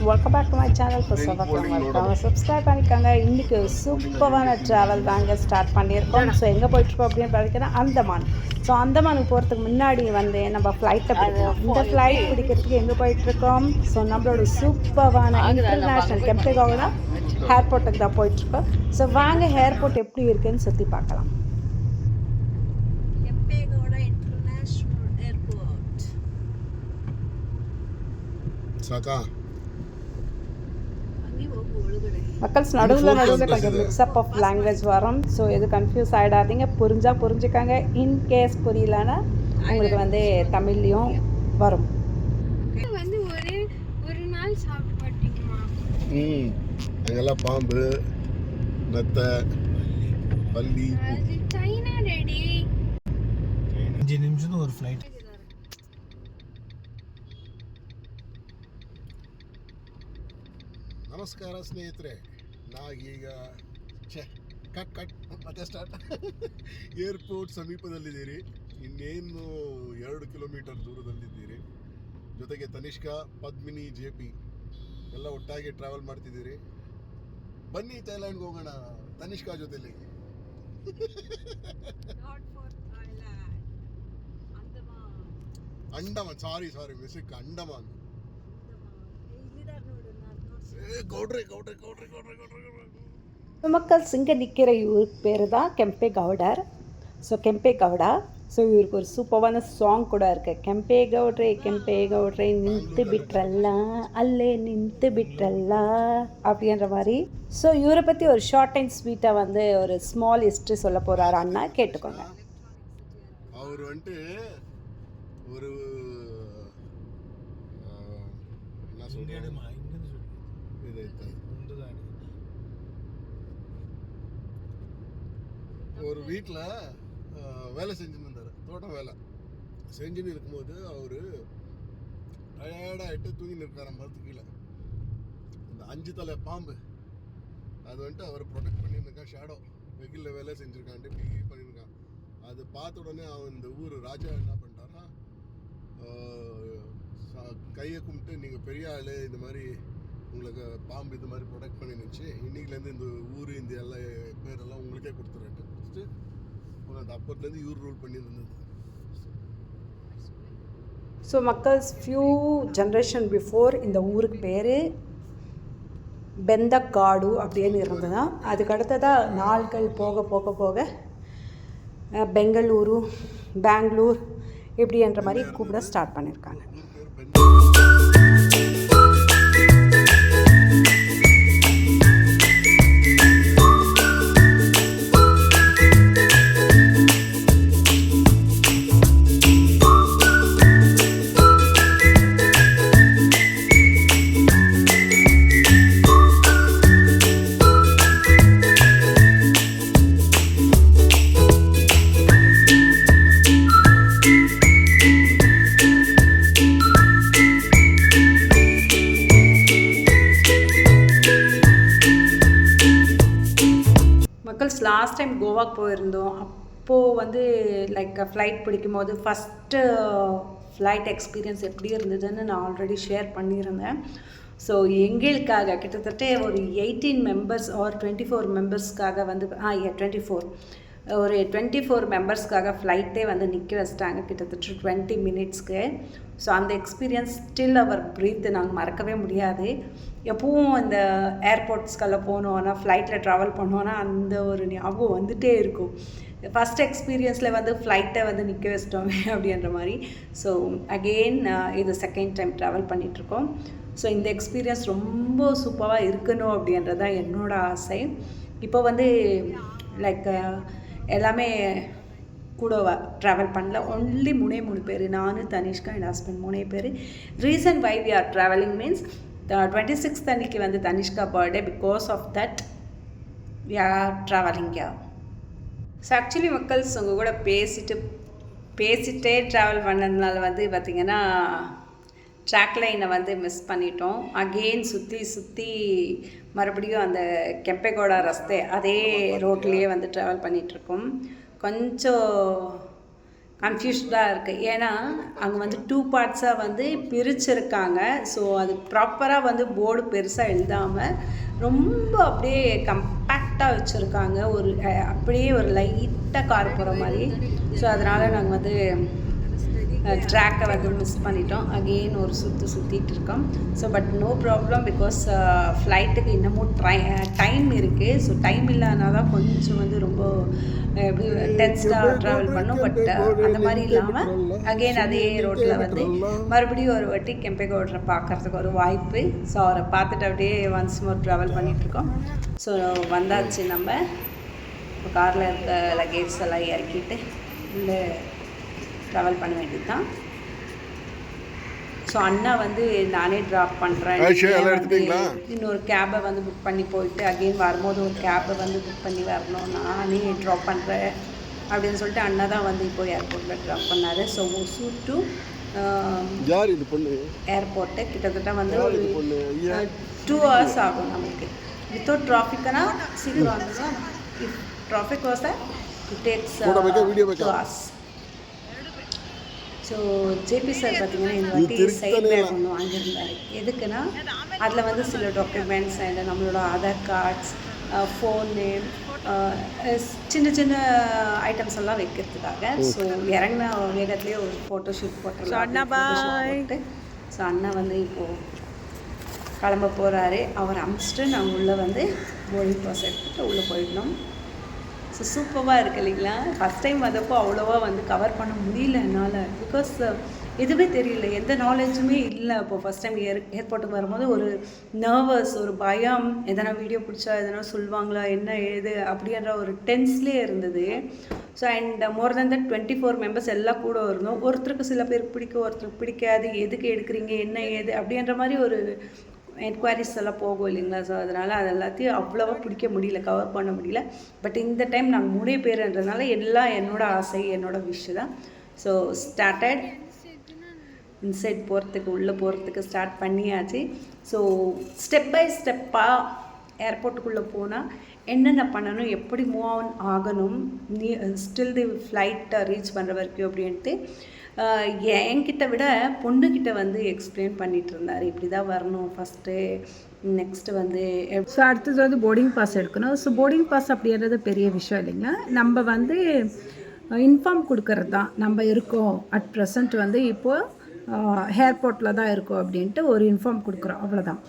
Welcome back to my channel. Welcome subscribe பண்ணிக்கோங்க. இன்றைக்கி சூப்பரான ட்ராவல் தாங்க ஸ்டார்ட் பண்ணியிருக்கோம். ஸோ எங்கே போயிட்டுருக்கோம் அப்படின்னு பார்த்தீங்கன்னா அந்தமான். ஸோ அந்தமானுக்கு போகிறதுக்கு முன்னாடி வந்து நம்ம ஃப்ளைட்டை பிடிக்கணும். இந்த ஃப்ளைட் பிடிக்கிறதுக்கு எங்கே போயிட்டுருக்கோம்? ஸோ நம்மளோட சூப்பரான இன்டர்நேஷ்னல் கெம்பேகவுடா ஏர்போர்ட்டுக்கு தான் போயிட்டுருக்கோம். ஸோ வாங்க ஏர்போர்ட் எப்படி இருக்குதுன்னு சுற்றி பார்க்கலாம். மக்கள்ஸ் நடுவில் கொஞ்சம் மிக்ஸ்அப் ஆஃப் லாங்குவேஜ் வரும். ஸோ எது கன்ஃபியூஸ் ஆகிடாதீங்க. புரிஞ்சுக்காங்க. இன்கேஸ் புரியலன்னா உங்களுக்கு வந்து தமிழ்லையும் வரும். வந்து ஒரு நாள் சாப்பிட்டுமா அங்கெல்லாம் பாம்பு, நத்தை, பல்லி. சைனா ரெடி 5 நிமிஷம் ஒரு ஃப்ளைட். ನಮಸ್ಕಾರ ಸ್ನೇಹಿತರೆ, ನಾಗೀಗ ಮತ್ತೆ ಸ್ಟಾರ್ಟ್ ಏರ್ಪೋರ್ಟ್ ಸಮೀಪದಲ್ಲಿದ್ದೀರಿ. ಇನ್ನೇನು 2 ಕಿಲೋಮೀಟರ್ ದೂರದಲ್ಲಿದ್ದೀರಿ. ಜೊತೆಗೆ ತನಿಷ್ಕಾ, ಪದ್ಮಿನಿ, JP ಎಲ್ಲ ಒಟ್ಟಾಗಿ ಟ್ರಾವೆಲ್ ಮಾಡ್ತಿದ್ದೀರಿ. ಬನ್ನಿ ಥೈಲ್ಯಾಂಡ್ಗೆ ಹೋಗೋಣ ತನಿಷ್ಕಾ ಜೊತೆಲಿ. Andaman, sorry mistake, Andaman. மக்கள் இங்கே நிற்கிற ஊருக்கு பேர் தான் கெம்பேகவுடர். ஸோ கெம்பேகவுடா. ஸோ இவருக்கு ஒரு சூப்பரான சாங் கூட இருக்குது. கெம்பேகவுட்ரே நின்று பிட்ரல்லாம் அல்லே நின்று பிட்ரல்லா அப்படின்ற மாதிரி. ஸோ இவரை பற்றி ஒரு ஷார்ட் அண்ட் ஸ்வீட்டாக வந்து ஒரு ஸ்மால் ஹிஸ்ட்ரி சொல்ல போகிறாரு அண்ணா, கேட்டுக்கோங்க. அவர் வந்துட்டு ஒரு என்ன சொல்றாரு, ஒரு வீட்டில் வேலை செஞ்சுன்னு இருந்தார். தோட்டம் வேலை செஞ்சுன்னு இருக்கும்போது அவர் டயர்டாகிட்டு தூங்கின்னு இருக்கார் மரத்துக்கு கீழே. இந்த 5 தலை பாம்பு அது வந்துட்டு அவரை ப்ரொடெக்ட் பண்ணியிருக்கான். ஷேடோ வெயிலில் வேலை செஞ்சுருக்கான்ட்டு இப்படி பண்ணியிருக்கான். அது பார்த்த உடனே அவன் இந்த ஊர் ராஜா என்ன பண்ணிட்டான்னா, கையை கும்பிட்டு நீங்கள் பெரிய ஆள், இந்த மாதிரி உங்களுக்கு பாம்பு இது மாதிரி ப்ரொடெக்ட் பண்ணி நினச்சி இன்னைக்குலேருந்து இந்த ஊர் இந்த எல்லாம் பேரெல்லாம் உங்களுக்கே கொடுத்துட்டு அந்த அப்பத்துலேருந்து இவர் ரூல் பண்ணி இருந்தது. ஸோ மக்கள்ஸ் ஃபியூ ஜென்ரேஷன் பிஃபோர் இந்த ஊருக்கு பேர் பெந்தக்காடு அப்படின்னு இருந்ததுதான். அதுக்கு அடுத்ததாக நாள்கள் போக பெங்களூரு, பெங்களூர் இப்படின்ற மாதிரி கூப்பிட ஸ்டார்ட் பண்ணியிருக்காங்க. லாஸ்ட் டைம் கோவாக்கு போயிருந்தோம். அப்போது வந்து லைக் ஃப்ளைட் பிடிக்கும் போது ஃபஸ்ட்டு ஃப்ளைட் எக்ஸ்பீரியன்ஸ் எப்படி இருந்ததுன்னு நான் ஆல்ரெடி ஷேர் பண்ணியிருந்தேன். ஸோ எங்களுக்காக கிட்டத்தட்ட ஒரு 18 மெம்பர்ஸ் ஆர் 24 மெம்பர்ஸ்க்காக வந்து 24 மெம்பர்ஸ்க்காக ஃப்ளைட்டே வந்து நிற்க வச்சிட்டாங்க கிட்டத்தட்ட 20 மினிட்ஸ்க்கு. ஸோ அந்த எக்ஸ்பீரியன்ஸ் ஸ்டில் அவர் ப்ரீத் நாங்கள் மறக்கவே முடியாது. எப்பவும் இந்த ஏர்போர்ட்ஸ்க்கெல்லாம் போனோன்னா, ஃப்ளைட்டில் ட்ராவல் பண்ணோன்னா அந்த ஒரு ஞாபகம் வந்துகிட்டே இருக்கும். ஃபஸ்ட் எக்ஸ்பீரியன்ஸில் வந்து ஃப்ளைட்டை வந்து நிற்க வச்சிட்டோமே அப்படின்ற மாதிரி. ஸோ அகெயின் இது செகண்ட் டைம் ட்ராவல் பண்ணிகிட்ருக்கோம். ஸோ இந்த எக்ஸ்பீரியன்ஸ் ரொம்ப சூப்பராக இருக்கணும் அப்படின்றது தான் என்னோடய ஆசை. இப்போ வந்து லைக் எல்லாமே கூட ட்ராவல் பண்ணல. ஒன்லி 3 பேர், நான், தனிஷ்கா, என் ஹஸ்பண்ட் 3 பேர். Reason why we are travelling means 26th அன்றைக்கி வந்து Tanishka birthday. Because of that we are travelling. So actually மக்கள்ஸ் உங்கள் கூட பேசிட்டே ட்ராவல் பண்ணதுனால வந்து பார்த்திங்கன்னா ட்ராக் லைனை வந்து மிஸ் பண்ணிட்டோம். அகெயின் சுற்றி மறுபடியும் அந்த கன்ஃபியூஸ்டாக இருக்குது. ஏன்னா அங்கே வந்து 2 பார்ட்ஸாக வந்து பிரிச்சிருக்காங்க. ஸோ அது ப்ராப்பராக வந்து போர்டு பெருசாக எழுதாமல் ரொம்ப அப்படியே கம்பேக்டாக வச்சுருக்காங்க. ஒரு அப்படியே ஒரு லைட்டாக கார் போகிற மாதிரி. ஸோ அதனால் நாங்கள் வந்து ட்ராக்கை வந்து மிஸ் பண்ணிட்டோம். அகெயின் ஒரு சுற்றிட்டு இருக்கோம். So but no problem, because ஃப்ளைட்டுக்கு இன்னமும் டைம் இருக்குது. ஸோ டைம் இல்லாதனால தான் கொஞ்சம் வந்து ரொம்ப எப்படி டென்ஸ்டாக ட்ராவல் பண்ணோம். பட் அந்த மாதிரி இல்லாமல் அகெயின் அதே ரோட்டில் வந்து மறுபடியும் ஒரு வாட்டி கெம்பேகவுடரை பார்க்குறதுக்கு ஒரு வாய்ப்பு. ஸோ அவரை பார்த்துட்டு அப்படியே ஒன்ஸ் மோர் ட்ராவல் பண்ணிகிட்ருக்கோம். ஸோ வந்தாச்சு. நம்ம காரில் இருக்க லக்கேஜ் எல்லாம் இறக்கிட்டு உள்ளே ட்ராவல் பண்ண வேண்டியது தான். ஸோ அண்ணா வந்து நானே ட்ராப் பண்ணுறேன், இன்னொரு கேபை வந்து புக் பண்ணி போயிட்டு அகெயின் வரும்போது ஒரு கேபை வந்து புக் பண்ணி வரணும், நானே ட்ராப் பண்ணுறேன் அப்படின்னு சொல்லிட்டு அண்ணா தான் வந்து இப்போ ஏர்போர்ட்டில் ட்ராப் பண்ணார். ஸோ ஒசூர் டு ஏர்போர்ட்டு கிட்டத்தட்ட வந்து ஒரு 2 hours ஆகும் நமக்கு. வித்தவுட் டிராஃபிக்னா சீக்கிரம் வந்துடும். If traffic was it takes 2 hours. So JP sir பார்த்தீங்கன்னா இந்த வாட்டி சைட் பேக் ஒன்று வாங்கியிருந்தார். எதுக்குன்னா அதில் வந்து சில டாக்குமெண்ட்ஸ் அண்ட் நம்மளோட ஆதார் கார்ட்ஸ், ஃபோனு, சின்ன சின்ன ஐட்டம்ஸ் எல்லாம் வைக்கிறதுக்காக. ஸோ இறங்கின வேகத்துலேயே ஒரு ஃபோட்டோ ஷூட் போட்டு ஸோ அண்ணா வந்து இப்போது கிளம்ப போகிறாரு. அவர் அமிச்சிட்டு நாங்கள் உள்ளே வந்து போர்டிங் பாஸ் எடுத்துகிட்டு உள்ளே போயிடணும். ஸோ சூப்பராக இருக்குது இல்லைங்களா? ஃபஸ்ட் டைம் வந்தப்போ அவ்வளோவா வந்து கவர் பண்ண முடியல என்னால். பிகாஸ் எதுவுமே தெரியல, எந்த நாலேஜுமே இல்லை. அப்போது ஃபஸ்ட் டைம் ஏர்போர்ட்டுக்கு வரும்போது ஒரு நர்வஸ், ஒரு பயம், எதனா வீடியோ பிடிச்சா எதனா சொல்லுவாங்களா என்ன ஏது அப்படின்ற ஒரு டென்ஸ்லேயே இருந்தது. So and more then that 24 members எல்லாம் கூட இருந்தோம். ஒருத்தருக்கு சில பேருக்கு பிடிக்கும், ஒருத்தருக்கு பிடிக்காது, எதுக்கு எடுக்கிறீங்க என்ன ஏது அப்படின்ற மாதிரி ஒரு என்கொயரிஸ் எல்லாம் போகும் இல்லைங்களா? ஸோ அதனால் அது எல்லாத்தையும் அவ்வளோவா பிடிக்க முடியல, கவர் பண்ண முடியல. பட் இந்த டைம் நாங்கள் 3 பேருன்றதுனால எல்லாம் என்னோடய ஆசை, என்னோடய விஷ் தான். ஸோ ஸ்டார்டட் இன்சைட் போகிறதுக்கு, உள்ளே போகிறதுக்கு ஸ்டார்ட் பண்ணியாச்சு. ஸோ ஸ்டெப் பை ஸ்டெப்பாக ஏர்போர்ட்டுக்குள்ளே போனால் என்னென்ன பண்ணணும், எப்படி மூவ் ஆன் ஆகணும், ஸ்டில் தி ஃப்ளைட்டை ரீச் பண்ணுற வரைக்கும் அப்படின்ட்டு என்கிட்ட விட பொண்ணுக்கிட்ட வந்து எக்ஸ்பிளைன் பண்ணிகிட்டு இருந்தார். இப்படி தான் வரணும் ஃபஸ்ட்டு, நெக்ஸ்ட்டு வந்து ஸோ அடுத்தது வந்து போர்டிங் பாஸ் எடுக்கணும். ஸோ போர்டிங் பாஸ் அப்படின்றது பெரிய விஷயம் இல்லைங்களா? நம்ம வந்து இன்ஃபார்ம் கொடுக்கறது தான், நம்ம இருக்கோம் அட் ப்ரெசண்ட் வந்து இப்போது ஏர்போர்ட்டில் தான் இருக்கோம் அப்படின்ட்டு ஒரு இன்ஃபார்ம் கொடுக்குறோம், அவ்வளோதான்.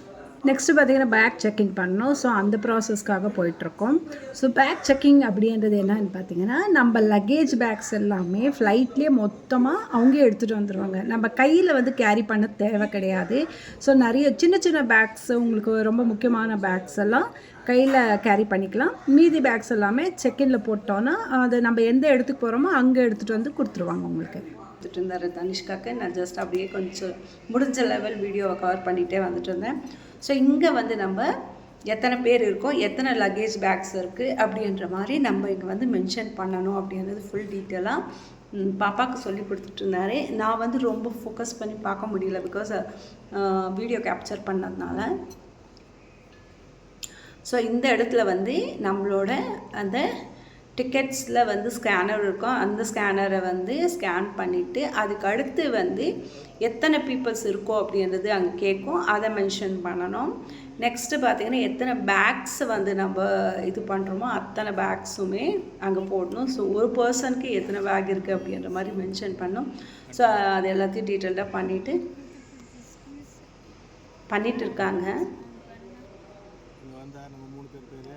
நெக்ஸ்ட்டு பார்த்திங்கன்னா பேக் செக்கிங் பண்ணணும். ஸோ அந்த ப்ராசஸ்க்காக போயிட்டுருக்கோம். ஸோ பேக் செக்கிங் அப்படின்றது என்னன்னு பார்த்தீங்கன்னா, நம்ம லக்கேஜ் பேக்ஸ் எல்லாமே ஃப்ளைட்லேயே மொத்தமாக அவங்க எடுத்துகிட்டு வந்துடுவாங்க. நம்ம கையில் வந்து கேரி பண்ண தேவை கிடையாது. ஸோ நிறைய சின்ன சின்ன பேக்ஸ், உங்களுக்கு ரொம்ப முக்கியமான பேக்ஸ் எல்லாம் கையில் கேரி பண்ணிக்கலாம். மீதி பேக்ஸ் எல்லாமே செக்கினில் போட்டோன்னா அது நம்ம எந்த இடத்துக்கு போகிறோமோ அங்கே எடுத்துகிட்டு வந்து கொடுத்துருவாங்க உங்களுக்கு. எடுத்துகிட்டு இருந்தார் தனிஷ்காக்கு. நான் ஜஸ்ட் அப்படியே கொஞ்சம் முடிஞ்ச லெவல் வீடியோவை கவர் பண்ணிகிட்டே வந்துட்டு இருந்தேன். ஸோ இங்கே வந்து நம்ம எத்தனை பேர் இருக்கோம், எத்தனை லக்கேஜ் பேக்ஸ் இருக்குது அப்படின்ற மாதிரி நம்ம இங்கே வந்து மென்ஷன் பண்ணணும் அப்படின்றது ஃபுல் டீட்டெயிலாக பாப்பாவுக்கு சொல்லி கொடுத்துட்டு இருந்தாரு. நான் வந்து ரொம்ப ஃபோக்கஸ் பண்ணி பார்க்க முடியல, பிகாஸ் வீடியோ கேப்சர் பண்ணதுனால. ஸோ இந்த இடத்துல வந்து நம்மளோட அந்த டிக்கெட்ஸில் வந்து ஸ்கேனர் இருக்கும். அந்த ஸ்கேனரை வந்து ஸ்கேன் பண்ணிவிட்டு அதுக்கு அடுத்து வந்து எத்தனை பீப்புள்ஸ் இருக்கோ அப்படின்றது அங்கே கேட்கும், அதை மென்ஷன் பண்ணணும். நெக்ஸ்ட்டு பார்த்திங்கன்னா எத்தனை பேக்ஸ் வந்து நம்ம இது பண்ணுறோமோ அத்தனை பேக்ஸுமே அங்கே போடணும். ஸோ ஒரு பர்சனுக்கு எத்தனை பேக் இருக்குது அப்படின்ற மாதிரி மென்ஷன் பண்ணணும். ஸோ அது எல்லாத்தையும் டீட்டெயில்டாக பண்ணிட்டு இருக்காங்க.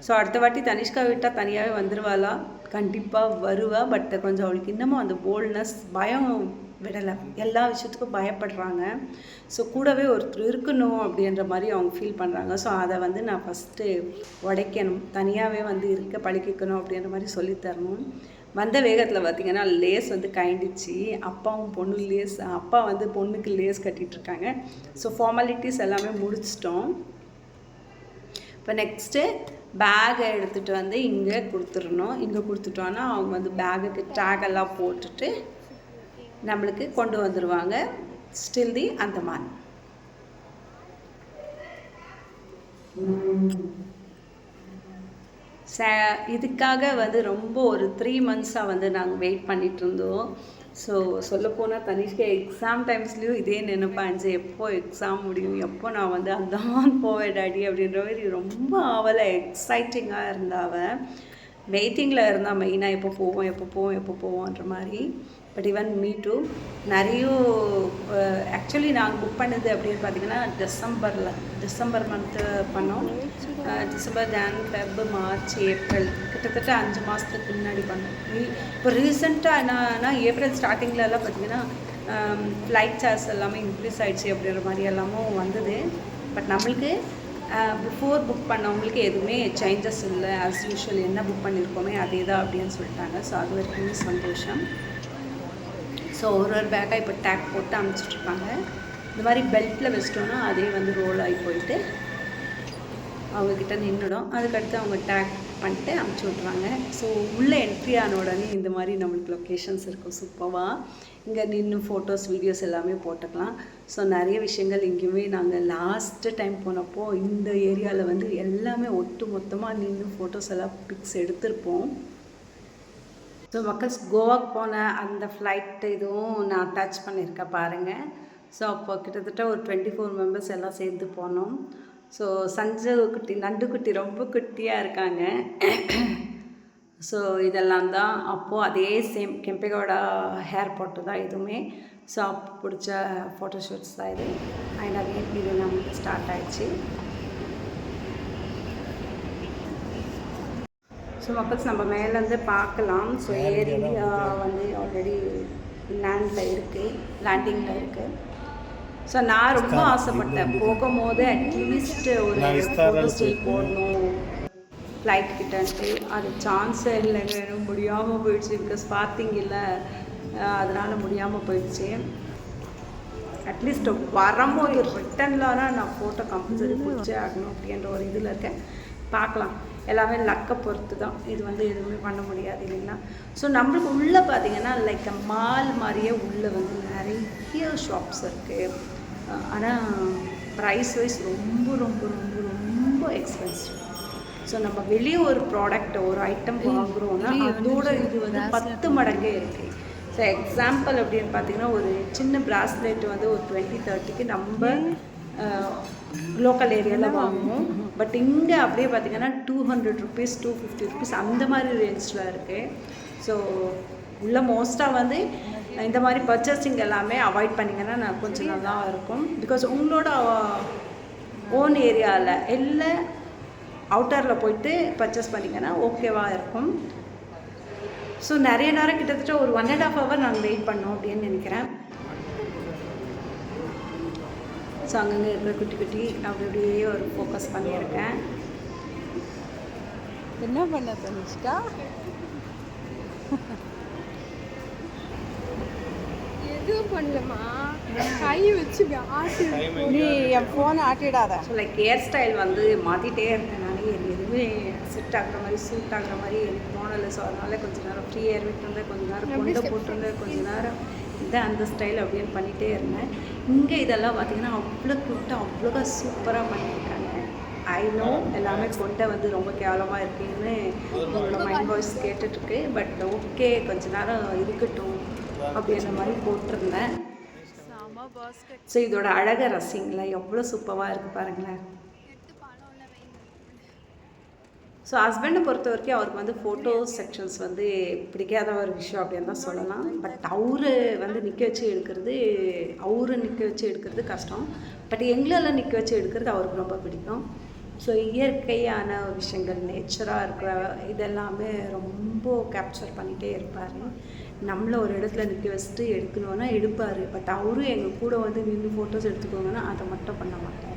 ஸோ அடுத்த வாட்டி தனிஷ்கா விட்டால் தனியாகவே வந்துடுவாளா? கண்டிப்பாக வருவா. பட் கொஞ்சம் அவளுக்கு இன்னமும் அந்த போல்ட்னஸ், பயம் விடலை. எல்லா விஷயத்துக்கும் பயப்படுறாங்க. ஸோ கூடவே ஒருத்தர் இருக்கணும் அப்படின்ற மாதிரி அவங்க ஃபீல் பண்ணுறாங்க. ஸோ அதை வந்து நான் ஃபஸ்ட்டு உடைக்கணும், தனியாகவே வந்து இருக்க பழகிக்கணும் அப்படின்ற மாதிரி சொல்லித்தரணும். வந்த வேகத்தில் பார்த்திங்கன்னா லேஸ் வந்து கைண்டிச்சு. அப்பாவும் பொண்ணு லேஸ், அப்பா வந்து பொண்ணுக்கு லேஸ் கட்டிகிட்ருக்காங்க. ஸோ ஃபார்மாலிட்டிஸ் எல்லாமே முடிச்சிட்டோம். இப்போ நெக்ஸ்ட்டு பேகை எடுத்துகிட்டு வந்து இங்கே கொடுத்துடணும். இங்கே கொடுத்துட்டோன்னா அவங்க வந்து பேகுக்கு டேகெல்லாம் போட்டுட்டு நம்மளுக்கு கொண்டு வந்துடுவாங்க. Still the Andaman. இதுக்காக வந்து ரொம்ப ஒரு 3 months வந்து நாங்கள் வெயிட் பண்ணிகிட்டு இருந்தோம். ஸோ சொல்லப்போனால் தனிஷ்கா எக்ஸாம் டைம்ஸ்லேயும் இதே நினைப்பேன், எப்போ எக்ஸாம் முடியும், எப்போ நான் வந்து அந்தமான் போவேன் டாடி அப்படின்ற மாதிரி ரொம்ப ஆவலாக எக்ஸைட்டிங்காக இருந்தாவ. வெயிட்டிங்கில் இருந்தால் மெயினாக எப்போ போவோன்ற மாதிரி. பட் ஈவன் மீ டூ நிறைய ஆக்சுவலி நாங்கள் புக் பண்ணது அப்படின்னு பார்த்தீங்கன்னா டிசம்பர் மந்த்து பண்ணோம். December, John, Feb, March, April கிட்டத்தட்ட 5 மாதத்துக்கு முன்னாடி பண்ணோம். இப்போ ரீசெண்டாக என்னன்னா ஏப்ரல் ஸ்டார்டிங்லலாம் பார்த்தீங்கன்னா ஃப்ளைட் சார்ஜ் எல்லாமே இன்க்ரீஸ் ஆகிடுச்சு அப்படின்ற மாதிரி எல்லாமும் வந்தது. பட் நம்மளுக்கு பிஃபோர் புக் பண்ணவங்களுக்கு எதுவுமே சேஞ்சஸ் இல்லை, ஆஸ் யூஷுவல் என்ன புக் பண்ணியிருக்கோமே அதே தான் அப்படின்னு சொல்லிட்டாங்க. ஸோ அது வரைக்குமே சந்தோஷம். ஸோ ஒரு பேக்காக இப்போ டேக் போட்டு அனுப்பிச்சிட்ருக்காங்க. இந்த மாதிரி பெல்ட்டில் வச்சிட்டோன்னா அதே வந்து ரோல் ஆகி போயிட்டு அவங்கக்கிட்ட நின்றுடும். அதுக்கடுத்து அவங்க டேக் பண்ணிட்டு அனுப்பிச்சி விட்ருவாங்க. ஸோ உள்ளே என்ட்ரி ஆன உடனே இந்த மாதிரி நம்மளுக்கு லொக்கேஷன்ஸ் இருக்கும் சூப்பராக. இங்கே நின்று ஃபோட்டோஸ், வீடியோஸ் எல்லாமே போட்டுக்கலாம். ஸோ நிறைய விஷயங்கள் இங்கேயுமே நாங்கள் லாஸ்ட்டு டைம் போனப்போ இந்த ஏரியாவில் வந்து எல்லாமே ஒட்டு மொத்தமாக நின்று ஃபோட்டோஸ் எல்லாம் பிக்ஸ் எடுத்திருப்போம். ஸோ மக்கள்ஸ் கோவாக்கு போன அந்த ஃப்ளைட்டு இதுவும் நான் அட்டாச் பண்ணியிருக்கேன் பாருங்கள். ஸோ அப்போ கிட்டத்தட்ட ஒரு 24 மெம்பர்ஸ் எல்லாம் சேர்ந்து போனோம். ஸோ நண்டுக்குட்டி ரொம்ப குட்டியாக இருக்காங்க. ஸோ இதெல்லாம் தான் அப்போது அதே சேம் கெம்பேகவுடா ஏர்போர்ட்டு தான் இதுவுமே. ஸோ அப்போ பிடிச்ச ஃபோட்டோஷூட்ஸ் தான் இது. அண்ட் அகைன் இது நமக்கு ஸ்டார்ட் ஆகிடுச்சு. ஸோ மக்கள்ஸ் நம்ம மேலேருந்து பார்க்கலாம். ஸோ ஏரியா வந்து ஆல்ரெடி லேண்டிங்கில் இருக்குது. ஸோ நான் ரொம்ப ஆசைப்பட்டேன் போகும்போது அட்லீஸ்ட் ஒரு ஃபோட்டோ ஸ்டில் போடணும் ஃப்ளைட் கிட்டன்ட்டு. அது சான்ஸே இல்லைங்க, முடியாமல் போயிடுச்சு. பிகாஸ் பார்த்தீங்கல்ல, அதனால் முடியாமல் போயிடுச்சு. அட்லீஸ்ட் வரும்போது ரிட்டன்லாம் நான் ஃபோட்டோ கம்பல்சரி பிடிச்சே ஆகணும் அப்படின்ற ஒரு இதில் இருக்கேன். பார்க்கலாம், எல்லாமே லக்கை பொறுத்து தான். இது வந்து எதுவுமே பண்ண முடியாது இல்லைங்களா. ஸோ நம்மளுக்கு உள்ளே பார்த்தீங்கன்னா லைக் மால் மாதிரியே உள்ளே வந்து நிறைய ஷாப்ஸ் இருக்குது. ஆனால் ப்ரைஸ் வைஸ் ரொம்ப ரொம்ப ரொம்ப ரொம்ப எக்ஸ்பென்சிவ். ஸோ நம்ம வெளியே ஒரு ப்ராடக்ட், ஒரு ஐட்டம் வாங்குகிறோன்னா அதோட இது வந்து 10 மடங்கே இருக்குது. ஸோ எக்ஸாம்பிள் அப்படின்னு பார்த்தீங்கன்னா ஒரு சின்ன ப்ராஸ்லெட் வந்து ஒரு 20-30க்கு நம்ம லோக்கல் ஏரியாவில் வாங்குவோம். பட் இங்கே அப்படியே பார்த்திங்கன்னா 200 ருபீஸ், 250 ருபீஸ் அந்த மாதிரி ரேஞ்சில் இருக்குது. ஸோ உள்ள மோஸ்ட்டாக வந்து இந்த மாதிரி பர்ச்சேசிங் எல்லாமே அவாய்ட் பண்ணிங்கன்னா நான் கொஞ்சம் நல்லா இருக்கும். பிகாஸ் உங்களோட ஓன் ஏரியாவில் இல்லை அவுட்டரில் போயிட்டு பர்ச்சேஸ் பண்ணிங்கன்னா ஓகேவாக இருக்கும். ஸோ நிறைய நேரம் கிட்டத்தட்ட ஒரு 1.5 hour நாங்கள் வெயிட் பண்ணோம் அப்படின்னு நினைக்கிறேன். ஸோ அங்கங்கே இருக்கிற குட்டி அப்படியே ஒரு ஃபோக்கஸ் பண்ணியிருக்கேன். என்ன பண்ண தனிஷ்கா? எதுவும் பண்ணலமா, கை வச்சு ஆட்டி. நீ என் ஃபோனை ஆட்டிடாத. ஸோ லைக் ஹேர் ஸ்டைல் வந்து மாற்றிட்டே இருக்கேன். எனக்கு எதுவுமே செட் ஆகுற மாதிரி, சூட் ஆகுற மாதிரி எனக்கு தோணலை. ஸோ அதனால் கொஞ்சம் நேரம் ஃப்ரீ ஹேர் விட்டுருந்தேன், கொஞ்சம் நேரம் கொண்டை போட்டிருந்தேன், கொஞ்சம் நேரம் இதான் அந்த ஸ்டைல் அப்படின்னு பண்ணிகிட்டே இருந்தேன். இங்கே இதெல்லாம் பார்த்திங்கன்னா அவ்வளோ கூட்டம், அவ்வளோ சூப்பராக பண்ணியிருக்காங்க. ஐ நோ எல்லாமே கொண்டை வந்து ரொம்ப கேவலமாக இருக்குன்னு உங்களோட மைண்ட் வாய்ஸ் கேட்டுட்ருக்கு. பட் ஓகே, கொஞ்ச நேரம் இருக்கட்டும் அப்படின்ற மாதிரி போட்டிருந்தேன். ஸோ இதோட அழகை ரசிங்களா, எவ்வளோ சூப்பராக இருக்குது பாருங்களேன். ஸோ ஹஸ்பண்டை பொறுத்த வரைக்கும் அவருக்கு வந்து ஃபோட்டோ செக்ஷன்ஸ் வந்து பிடிக்காத ஒரு விஷயம் அப்படின்னு தான் சொல்லலாம். பட் அவரை வந்து நிற்க வச்சு எடுக்கிறது கஷ்டம். பட் எங்களெல்லாம் நிற்க வச்சு எடுக்கிறது அவருக்கு ரொம்ப பிடிக்கும். ஸோ இயற்கையான விஷயங்கள், நேச்சராக இருக்கிற இதெல்லாமே ரொம்ப கேப்சர் பண்ணிகிட்டே இருப்பார். நம்மளை ஒரு இடத்துல நிற்க வச்சுட்டு எடுக்கணுன்னா எடுப்பார். பட் அவரும் எங்கள் கூட வந்து நின்று ஃபோட்டோஸ் எடுத்துக்கோங்கன்னா அதை மட்டும் பண்ண மாட்டார்.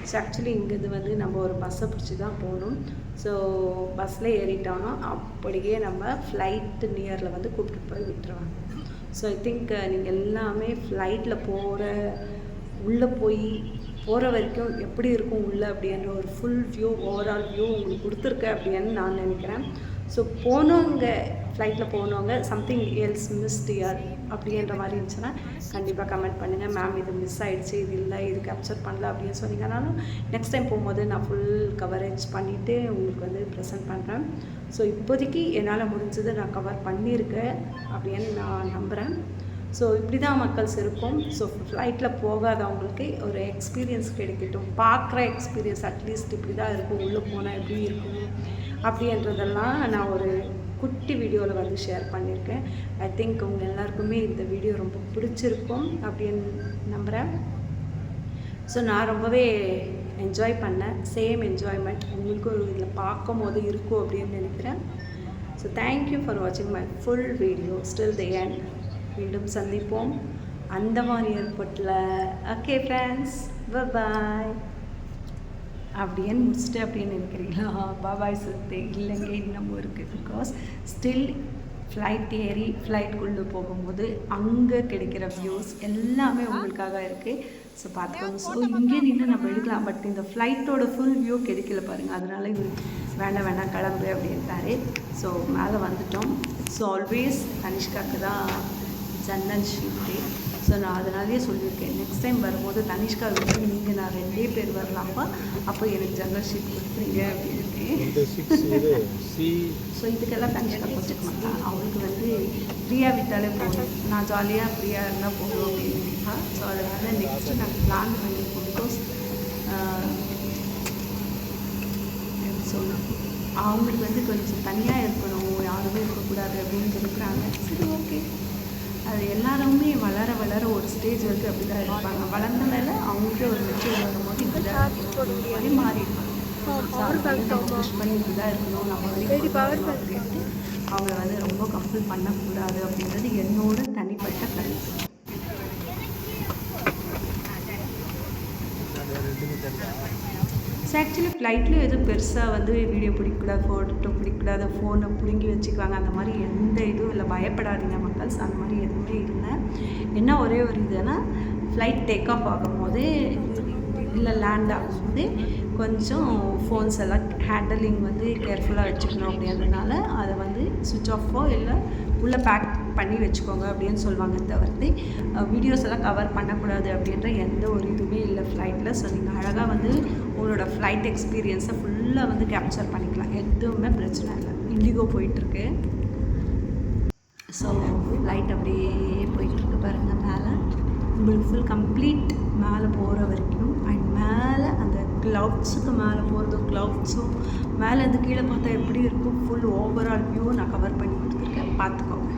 ஸோ ஆக்சுவலி இங்கேருந்து வந்து நம்ம ஒரு பஸ்ஸை பிடிச்சி தான் போகணும். ஸோ பஸ்ஸில் ஏறிட்டோன்னா அப்படியே நம்ம ஃப்ளைட்டு நியரில் வந்து கூப்பிட்டு போய் விட்டுருவாங்க. ஸோ ஐ திங்க் நீங்கள் எல்லாமே ஃப்ளைட்டில் உள்ளே போகிற வரைக்கும் எப்படி இருக்கும் உள்ளே அப்படின்ற ஒரு ஃபுல் வியூ, ஓவரால் வியூ உங்களுக்கு கொடுத்துருக்கேன் அப்படின்னு நான் நினைக்கிறேன். ஸோ போனவங்க ஃப்ளைட்டில் போனவங்க சம்திங் எல்ஸ் மிஸ்ட் இயர் அப்படின்ற மாதிரி இருந்துச்சுன்னா கண்டிப்பாக கமெண்ட் பண்ணுங்கள். மேம் இது மிஸ் ஆகிடுச்சு, இது இல்லை, இது கேப்சர் பண்ணல அப்படின்னு சொன்னீங்கன்னாலும் நெக்ஸ்ட் டைம் போகும்போது நான் ஃபுல் கவரேஜ் பண்ணிவிட்டு உங்களுக்கு வந்து ப்ரெசென்ட் பண்ணுறேன். ஸோ இப்போதைக்கு என்னால் முடிஞ்சது நான் கவர் பண்ணியிருக்கேன் அப்படின்னு நான் நம்புகிறேன். ஸோ இப்படி தான் மக்கள்ஸ் இருக்கும். ஸோ ஃப்ளைட்டில் போகாதவங்களுக்கு ஒரு எக்ஸ்பீரியன்ஸ் கிடைக்கட்டும், பார்க்குற எக்ஸ்பீரியன்ஸ் அட்லீஸ்ட் இப்படி தான் இருக்கும், உள்ளே போனால் எப்படி இருக்கும் அப்படின்றதெல்லாம் நான் ஒரு குட்டி வீடியோவில் வந்து ஷேர் பண்ணியிருக்கேன். ஐ திங்க் உங்கள் எல்லாருக்குமே இந்த வீடியோ ரொம்ப பிடிச்சிருக்கும் அப்படின்னு நம்புகிறேன். ஸோ நான் ரொம்பவே என்ஜாய் பண்ணேன். சேம் என்ஜாய்மெண்ட் உங்களுக்கும் இதில் பார்க்கும் போது இருக்கும் அப்படின்னு நினைக்கிறேன். ஸோ தேங்க்யூ ஃபார் வாட்சிங் my full video still the end. மீண்டும் சந்திப்போம் அந்தமான் ஏர்போர்ட்டில். ஓகே ஃப்ரெண்ட்ஸ், பாய். அப்படியே முடிச்சுட்டு அப்படின்னு நினைக்கிறீங்களா? பாபாய் சொல்லிட்டு இல்லைங்க, இன்னமும் இருக்குது. பிகாஸ் ஸ்டில் ஃப்ளைட் ஏறி ஃப்ளைட்குள்ளே போகும்போது அங்கே கிடைக்கிற வியூஸ் எல்லாமே உங்களுக்காக இருக்குது. ஸோ பார்த்துக்கோங்க. ஸோ இங்கே நின்று நம்ம எடுக்கலாம், பட் இந்த ஃப்ளைட்டோட ஃபுல் வியூ கிடைக்கல பாருங்கள். அதனால் இவர் வேண்டாம் கிளம்பு அப்படின்ட்டாரு. ஸோ மேலே வந்துட்டோம். ஸோ ஆல்வேஸ் தனிஷ்காவுக்கு தான் ஜன்னல் ஷீட்டு. ஸோ நான் அதனாலேயே சொல்லியிருக்கேன், நெக்ஸ்ட் டைம் வரும்போது தனிஷ்கா வீட்டுக்கு நீங்கள் நான் 2 பேர் வரலாம்ப்பா, அப்போ எனக்கு ஜன்னல் ஷீட் கொடுத்துருங்க அப்படின்ட்டு. ஸோ இதுக்கெல்லாம் தனிஷ்கா போட்டுக்க மாட்டான். அவளுக்கு வந்து ஃப்ரீயாக விட்டாலே போதும், நான் ஜாலியாக ஃப்ரீயாக இருந்தால் போதும் அப்படின்னு நினைப்பா. ஸோ அதனால் நெக்ஸ்ட்டு நாங்கள் பிளான் பண்ணியிருக்கோம். பிகாஸ் சொல்லணும், அவங்களுக்கு வந்து கொஞ்சம் தனியாக இருக்கணும், யாருமே இருக்கக்கூடாது அப்படின்னு இருக்கிறாங்க. சரி, ஓகே. அது எல்லாருமே வளர ஒரு ஸ்டேஜ் வரைக்கும் அப்படி தான் இருப்பாங்க. வளர்ந்த மேலே அவங்களுக்கே ஒரு மெச்சூர் வரும்போது இப்படி தான் மாறிடுவாங்க. புஷ் பண்ணி இப்படி தான் இருக்கணும், நம்ம அப்படின்ட்டு அவங்கள வந்து ரொம்ப கம்பல் பண்ணக்கூடாது அப்படின்றது என்னோட தனிப்பட்ட கருத்து. ஸோ ஆக்சுவலி ஃப்ளைட்டில் எதுவும் பெருசாக வந்து வீடியோ பிடிக்கக்கூடாது, ஃபோட்டோ பிடிக்கக்கூடாது, ஃபோனை பிடுங்கி வச்சுக்குவாங்க, அந்த மாதிரி எந்த இதுவும் இல்லை. பயப்படாதீங்க மக்கள்ஸ், அந்த மாதிரி எதுவுமே இல்லை. என்ன ஒரே ஒரு இதுனா ஃப்ளைட் டேக் ஆஃப் ஆகும்போது இல்லை லேண்ட் ஆகும்போது கொஞ்சம் ஃபோன்ஸ் எல்லாம் ஹேண்டலிங் வந்து கேர்ஃபுல்லாக வச்சுக்கணும் அப்படின்றதுனால அதை வந்து சுவிட்ச் ஆஃபோ இல்லை உள்ளே பேக் பண்ணி வச்சுக்கோங்க அப்படின்னு சொல்லுவாங்க. தவிர்த்து வீடியோஸ் எல்லாம் கவர் பண்ணக்கூடாது அப்படின்ற எந்த ஒரு இதுவுமே இல்லை ஃப்ளைட்டில். ஸோ நீங்கள் அழகாக வந்து உங்களோட ஃப்ளைட் எக்ஸ்பீரியன்ஸை ஃபுல்லாக வந்து கேப்சர் பண்ணிக்கலாம், எதுவுமே பிரச்சனை இல்லை. இண்டிகோ போயிட்டுருக்கு. ஸோ ஃப்ளைட் அப்படியே போயிட்டுருக்கு பாருங்கள் மேலே. உங்களுக்கு ஃபுல் கம்ப்ளீட் மேலே போகிற வரைக்கும் அண்ட் மேலே அந்த க்ளவுட்ஸுக்கு மேலே போகிறதும் க்ளவுட்ஸும் மேலே இருந்து கீழே பார்த்தா எப்படி இருக்கும் ஃபுல் ஓவரால் வியூ நான் கவர் பண்ணி கொடுத்துருக்கேன், பார்த்துக்கோங்க.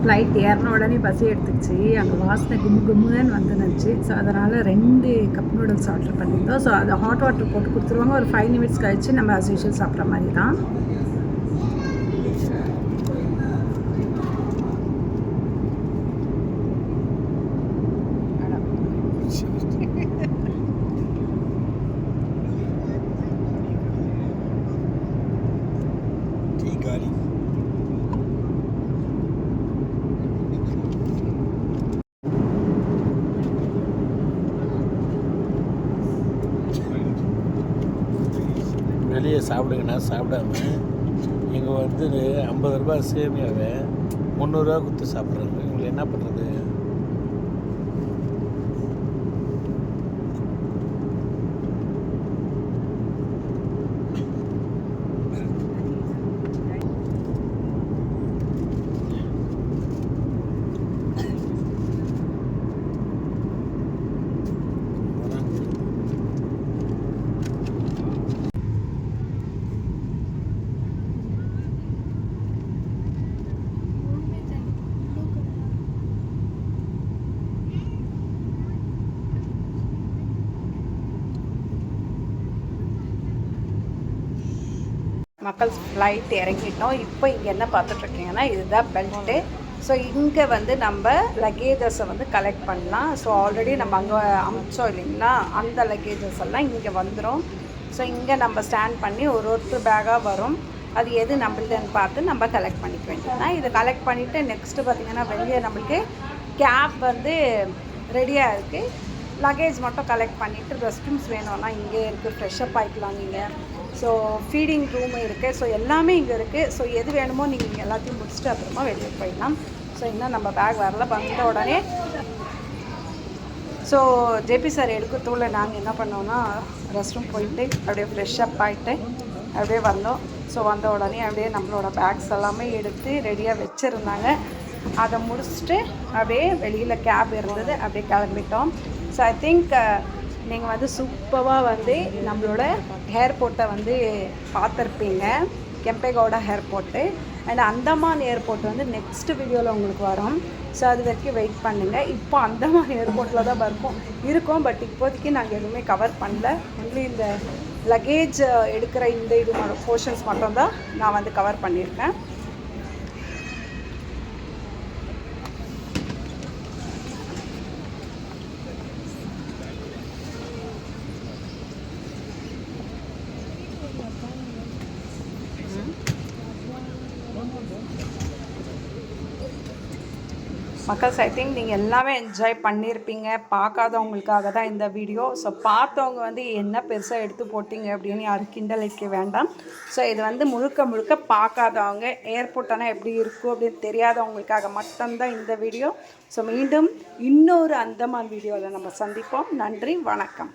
ஃப்ளைட் ஏறின உடனே பசி எடுத்துச்சு. அங்கே வாசனை கும்முன்னு வந்துருந்துச்சு. ஸோ அதனால் 2 கப் நூடுல்ஸ் ஆர்டர் பண்ணியிருந்தோம். ஸோ அதை ஹாட் வாட்டர் போட்டு கொடுத்துருவாங்க. ஒரு 5 நிமிட்ஸ் கழிச்சு நம்ம ஆஸ் யூஷுவல் சாப்பிட்ற மாதிரி தான். டீ காலி. வெளியே சாப்பிடுங்கன்னா சாப்பிடாம இங்கே வந்து 50 ரூபாய் சேமியாவை 300 ரூபா கொடுத்து சாப்பிட்றாங்க. இவங்களை என்ன பண்ணுறது? மக்கள் ஃப்ளைட் இறங்கிட்டோம். இப்போ இங்கே என்ன பார்த்துட்ருக்கீங்கன்னா இதுதான் பெல்ட்டு. ஸோ இங்கே வந்து நம்ம லக்கேஜஸை வந்து கலெக்ட் பண்ணலாம். ஸோ ஆல்ரெடி நம்ம அங்கே அமிச்சோம் இல்லைங்களா, அந்த லக்கேஜஸ் எல்லாம் இங்கே வந்துடும். ஸோ இங்கே நம்ம ஸ்டாண்ட் பண்ணி ஒருத்தர் பேக்காக வரும். அது எது நம்மளுதுன்னு பார்த்து நம்ம கலெக்ட் பண்ணிக்க வேண்டியதுதான். இதை கலெக்ட் பண்ணிவிட்டு நெக்ஸ்ட்டு பார்த்திங்கன்னா வெளியே நம்மளுக்கு கேப் வந்து ரெடியாக இருக்குது. லக்கேஜ் மட்டும் கலெக்ட் பண்ணிவிட்டு ரெஸ்ட் ரூம்ஸ் வேணும்னா இங்கே இருக்குது, ஃப்ரெஷ்அப் ஆகிக்கலாம் நீங்கள். ஸோ ஃபீடிங் ரூம் இருக்குது. ஸோ எல்லாமே இங்கே இருக்குது. ஸோ எது வேணுமோ நீங்கள் இங்கே எல்லாத்தையும் முடிச்சுட்டு அப்புறமா வெளியே போயிடலாம். ஸோ இன்னும் நம்ம பேக் வரல. வந்த உடனே ஸோ ஜேபி சார் எடுக்கிறதுக்குள்ள நாங்கள் என்ன பண்ணோன்னா ரெஸ்ட் ரூம் போயிட்டு அப்படியே ஃப்ரெஷ்அப் ஆகிட்டு அப்படியே வந்தோம். ஸோ வந்த உடனே அப்படியே நம்மளோட பேக்ஸ் எல்லாமே எடுத்து ரெடியாக வச்சுருந்தாங்க. அதை முடிச்சுட்டு அப்படியே வெளியில் கேப் இருந்தது, அப்படியே கிளம்பிட்டோம். ஸோ ஐ திங்க் நீங்கள் வந்து சூப்பராக வந்து நம்மளோட ஏர்போர்ட்டை வந்து பார்த்துருப்பீங்க, Kempegowda airport. And Andaman airport வந்து நெக்ஸ்ட் வீடியோவில் உங்களுக்கு வரும். ஸோ அது வரைக்கும் வெயிட் பண்ணுங்கள். இப்போ அந்தமான் ஏர்போர்ட்டில் தான் இருக்கோம். பட் இப்போதைக்கு நாங்கள் எதுவுமே கவர் பண்ணல. ஒன்லி இந்த லக்கேஜ் எடுக்கிற இந்த இது போர்ஷன்ஸ் மட்டும்தான் நான் வந்து கவர் பண்ணியிருக்கேன். மக்கள்ஸ், ஐ திங்க் நீங்கள் எல்லாமே என்ஜாய் பண்ணியிருப்பீங்க. பார்க்காதவங்களுக்காக தான் இந்த வீடியோ. ஸோ பார்த்தவங்க வந்து என்ன பெருசாக எடுத்து போட்டிங்க அப்படின்னு யாரும் கிண்டல் அடிக்க வேண்டாம். ஸோ இது வந்து முழுக்க பார்க்காதவங்க, ஏர்போர்ட் ஆனால் எப்படி இருக்கும் அப்படின்னு தெரியாதவங்களுக்காக மட்டும்தான் இந்த வீடியோ. ஸோ மீண்டும் இன்னொரு அந்தமான் வீடியோவில் நம்ம சந்திப்போம். நன்றி, வணக்கம்.